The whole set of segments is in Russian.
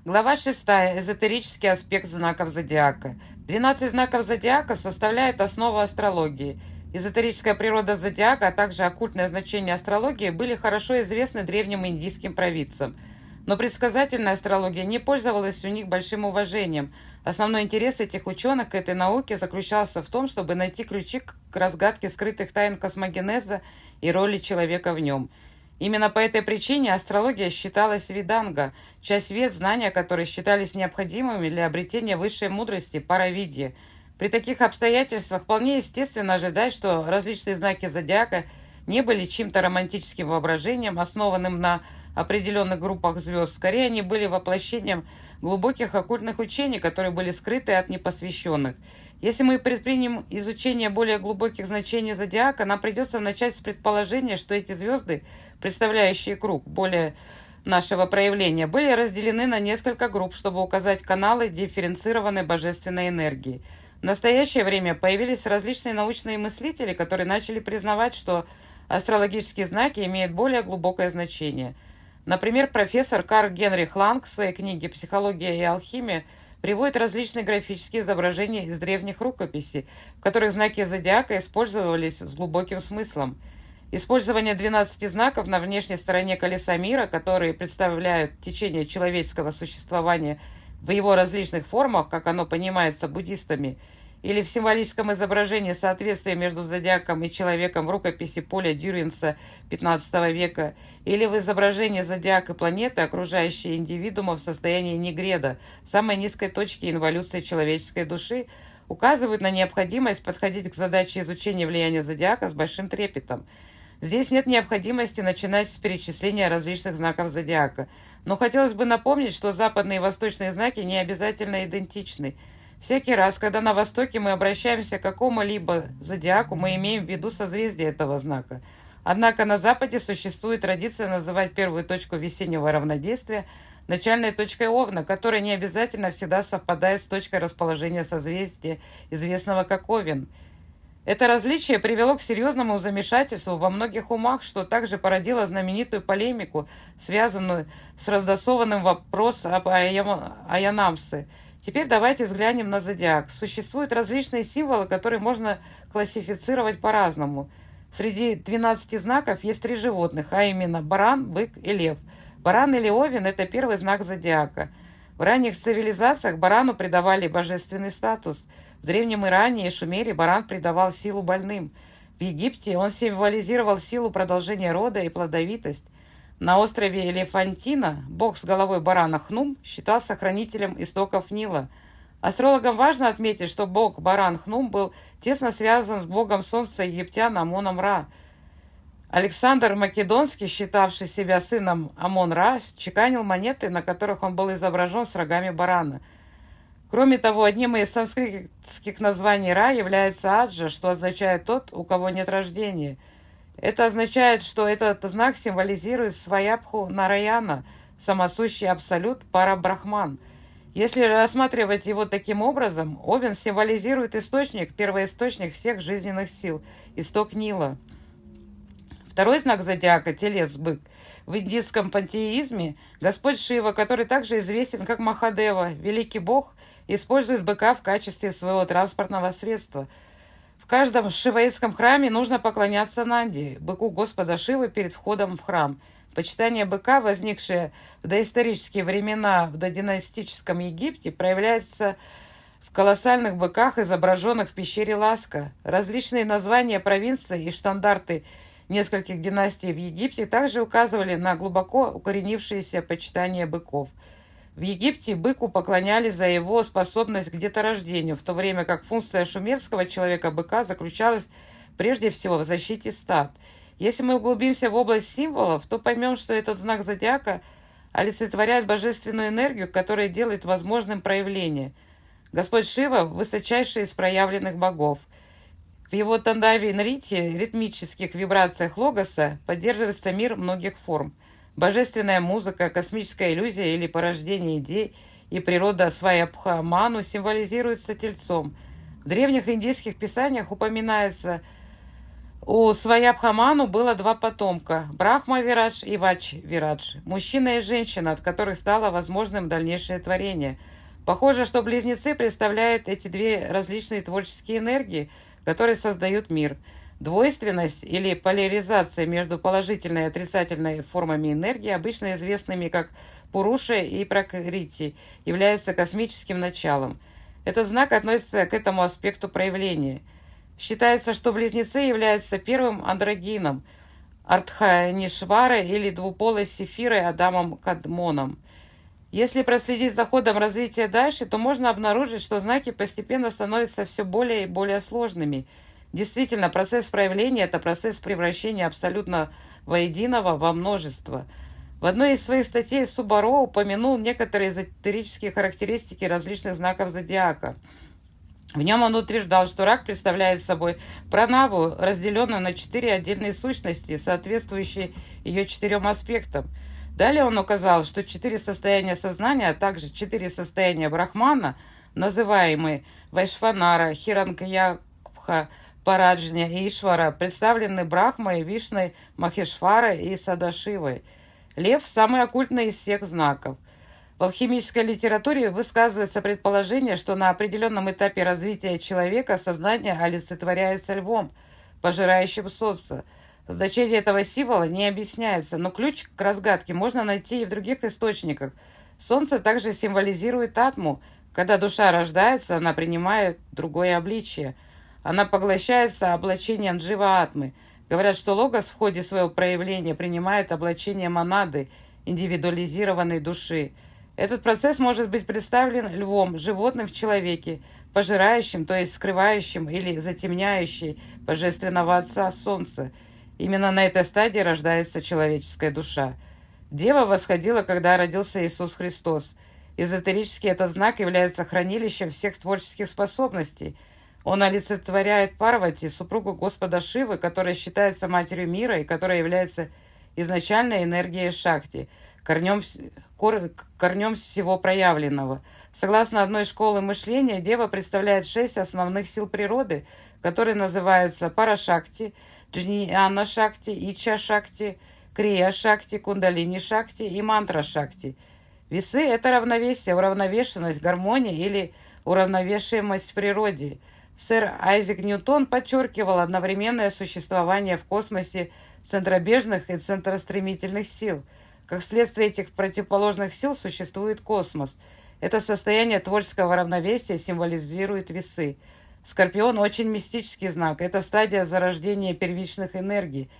Глава 6. Эзотерический аспект знаков зодиака. 12 знаков зодиака составляют основу астрологии. Эзотерическая природа зодиака, а также оккультное значение астрологии были хорошо известны древним индийским провидцам. Но предсказательная астрология не пользовалась у них большим уважением. Основной интерес этих ученых к этой науке заключался в том, чтобы найти ключи к разгадке скрытых тайн космогенеза и роли человека в нем. Именно по этой причине астрология считалась веданга, часть вед, знания которой считались необходимыми для обретения высшей мудрости, паравидья. При таких обстоятельствах вполне естественно ожидать, что различные знаки зодиака не были чьим-то романтическим воображением, основанным на определенных группах звезд. Скорее, они были воплощением глубоких оккультных учений, которые были скрыты от непосвященных. Если мы предпримем изучение более глубоких значений зодиака, нам придется начать с предположения, что эти звезды, представляющие круг более нашего проявления, были разделены на несколько групп, чтобы указать каналы дифференцированной божественной энергии. В настоящее время появились различные научные мыслители, которые начали признавать, что астрологические знаки имеют более глубокое значение. Например, профессор Карл Генрих Ланг в своей книге «Психология и алхимия» приводит различные графические изображения из древних рукописей, в которых знаки зодиака использовались с глубоким смыслом. Использование 12 знаков на внешней стороне колеса мира, которые представляют течение человеческого существования в его различных формах, как оно понимается буддистами, или в символическом изображении соответствия между зодиаком и человеком в рукописи Поля Дюринса XV века, или в изображении зодиака планеты, окружающей индивидуума в состоянии негреда, самой низкой точки инволюции человеческой души, указывают на необходимость подходить к задаче изучения влияния зодиака с большим трепетом. Здесь нет необходимости начинать с перечисления различных знаков зодиака, но хотелось бы напомнить, что западные и восточные знаки не обязательно идентичны. Всякий раз, когда на Востоке мы обращаемся к какому-либо зодиаку, мы имеем в виду созвездие этого знака. Однако на Западе существует традиция называть первую точку весеннего равнодействия начальной точкой Овна, которая не обязательно всегда совпадает с точкой расположения созвездия, известного как Овен. Это различие привело к серьезному замешательству во многих умах, что также породило знаменитую полемику, связанную с раздосованным вопросом об Аянамсе. Теперь давайте взглянем на зодиак. Существуют различные символы, которые можно классифицировать по-разному. Среди 12 знаков есть 3 животных, а именно баран, бык и лев. Баран или овен – это первый знак зодиака. В ранних цивилизациях барану придавали божественный статус. В Древнем Иране и Шумере баран придавал силу больным. В Египте он символизировал силу продолжения рода и плодовитость. На острове Элефантина бог с головой барана Хнум считался хранителем истоков Нила. Астрологам важно отметить, что бог баран Хнум был тесно связан с богом солнца египтян Амоном-Ра. Александр Македонский, считавший себя сыном Амон-Ра, чеканил монеты, на которых он был изображен с рогами барана. Кроме того, одним из санскритских названий Ра является Аджа, что означает «тот, у кого нет рождения». Это означает, что этот знак символизирует Сваябху Нараяна, самосущий абсолют Парабрахман. Если рассматривать его таким образом, Овен символизирует источник, первоисточник всех жизненных сил, исток Нила. Второй знак зодиака – телец, бык. В индийском пантеизме Господь Шива, который также известен как Махадева, великий бог, использует быка в качестве своего транспортного средства. В каждом шиваитском храме нужно поклоняться Нанди, быку Господа Шивы, перед входом в храм. Почитание быка, возникшее в доисторические времена в додинастическом Египте, проявляется в колоссальных быках, изображенных в пещере Ласка. Различные названия провинций и штандарты нескольких династий в Египте также указывали на глубоко укоренившееся почитание быков. В Египте быку поклонялись за его способность к деторождению, в то время как функция шумерского человека-быка заключалась прежде всего в защите стад. Если мы углубимся в область символов, то поймем, что этот знак зодиака олицетворяет божественную энергию, которая делает возможным проявление. Господь Шива – высочайший из проявленных богов. В его тандави Нрити, ритмических вибрациях логоса, поддерживается мир многих форм. Божественная музыка, космическая иллюзия или порождение идей и природа У Сваябхаману было два потомка – Брахма-Вирадж и Вачи-Вирадж, мужчина и женщина, от которых стало возможным дальнейшее творение. Похоже, что близнецы представляют эти две различные творческие энергии, которые создают мир. Двойственность или поляризация между положительной и отрицательной формами энергии, обычно известными как Пуруша и Пракрити, является космическим началом. Этот знак относится к этому аспекту проявления. Считается, что близнецы являются первым андрогином Ардханишвары или двуполой сефирой Адамом Кадмоном. Если проследить за ходом развития дальше, то можно обнаружить, что знаки постепенно становятся все более и более сложными. Действительно, процесс проявления – это процесс превращения абсолютно воединого во множество. В одной из своих статей Субаро упомянул некоторые эзотерические характеристики различных знаков зодиака. В нем он утверждал, что рак представляет собой пранаву, разделенную на 4 отдельные сущности, соответствующие ее 4 аспектам. Далее он указал, что 4 состояния сознания, а также 4 состояния Брахмана, называемые Вайшванара, Хираньякабха, Параджня и Ишвара, представлены Брахмой, Вишной, Махешварой и Садашивой. Лев – самый оккультный из всех знаков. В алхимической литературе высказывается предположение, что на определенном этапе развития человека сознание олицетворяется львом, пожирающим солнце. Значение этого символа не объясняется, но ключ к разгадке можно найти и в других источниках. Солнце также символизирует атму. Когда душа рождается, она принимает другое обличие. Она поглощается облачением джива-атмы. Говорят, что логос в ходе своего проявления принимает облачение монады, индивидуализированной души. Этот процесс может быть представлен львом, животным в человеке, пожирающим, то есть скрывающим или затемняющим божественного Отца Солнца. Именно на этой стадии рождается человеческая душа. Дева восходила, когда родился Иисус Христос. Эзотерически этот знак является хранилищем всех творческих способностей. Он олицетворяет Парвати, супругу Господа Шивы, которая считается матерью мира и которая является изначальной энергией Шакти, корнем всего проявленного. Согласно одной школе мышления, Дева представляет 6 основных сил природы, которые называются Парашакти, Джняна-шакти, Ича-шакти, Крия-шакти, Кундалини-шакти и Мантра-шакти. Весы – это равновесие, уравновешенность, гармония или уравновешиваемость в природе. Сэр Айзек Ньютон подчеркивал одновременное существование в космосе центробежных и центростремительных сил. Как следствие этих противоположных сил существует космос. Это состояние творческого равновесия символизирует весы. Скорпион – очень мистический знак. Это стадия зарождения первичных энергий,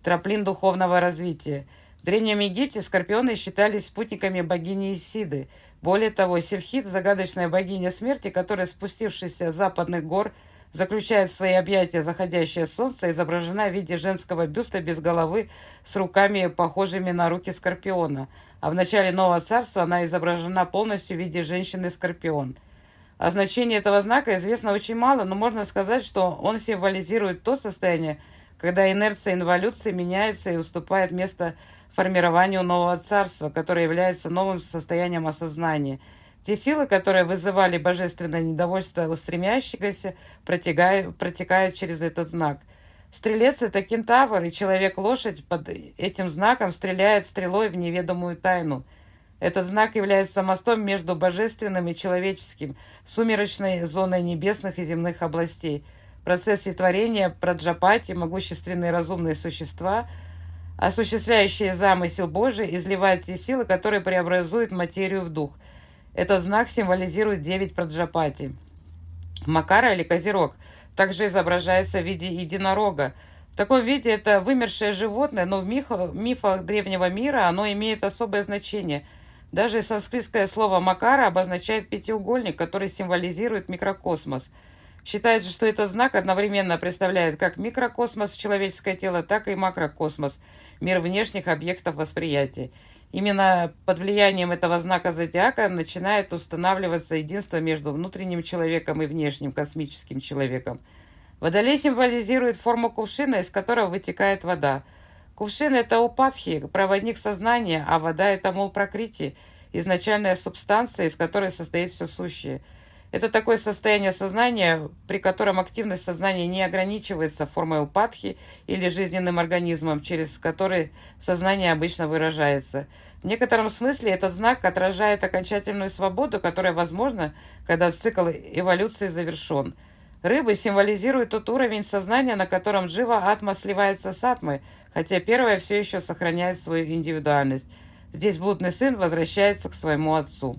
трамплин духовного развития. В Древнем Египте скорпионы считались спутниками богини Исиды. Более того, Сильхит, загадочная богиня смерти, которая, спустившись с западных гор, заключает в свои объятия заходящее солнце, изображена в виде женского бюста без головы с руками, похожими на руки скорпиона. А в начале Нового Царства она изображена полностью в виде женщины-скорпион. О значении этого знака известно очень мало, но можно сказать, что он символизирует то состояние, когда инерция инволюции меняется и уступает место формированию нового царства, которое является новым состоянием осознания. Те силы, которые вызывали божественное недовольство у стремящегося, протекают через этот знак. Стрелец – это кентавр, и человек-лошадь под этим знаком стреляет стрелой в неведомую тайну. Этот знак является мостом между божественным и человеческим, сумеречной зоной небесных и земных областей. В процессе творения праджапати, могущественные разумные существа, осуществляющие замысел Божий, изливают те силы, которые преобразуют материю в дух. Этот знак символизирует 9 праджапати. Макара или козерог также изображается в виде единорога. В таком виде это вымершее животное, но в мифах древнего мира оно имеет особое значение. Даже санскритское слово «макара» обозначает пятиугольник, который символизирует микрокосмос. Считается, что этот знак одновременно представляет как микрокосмос, человеческое тело, так и макрокосмос, мир внешних объектов восприятия. Именно под влиянием этого знака зодиака начинает устанавливаться единство между внутренним человеком и внешним космическим человеком. Водолей символизирует форму кувшина, из которого вытекает вода. Кувшин – это упадхи, проводник сознания, а вода – это мул пракрити, изначальная субстанция, из которой состоит все сущее. Это такое состояние сознания, при котором активность сознания не ограничивается формой упадхи или жизненным организмом, через который сознание обычно выражается. В некотором смысле этот знак отражает окончательную свободу, которая возможна, когда цикл эволюции завершен. Рыбы символизируют тот уровень сознания, на котором джива-атма сливается с атмой, хотя первая все еще сохраняет свою индивидуальность. Здесь блудный сын возвращается к своему отцу.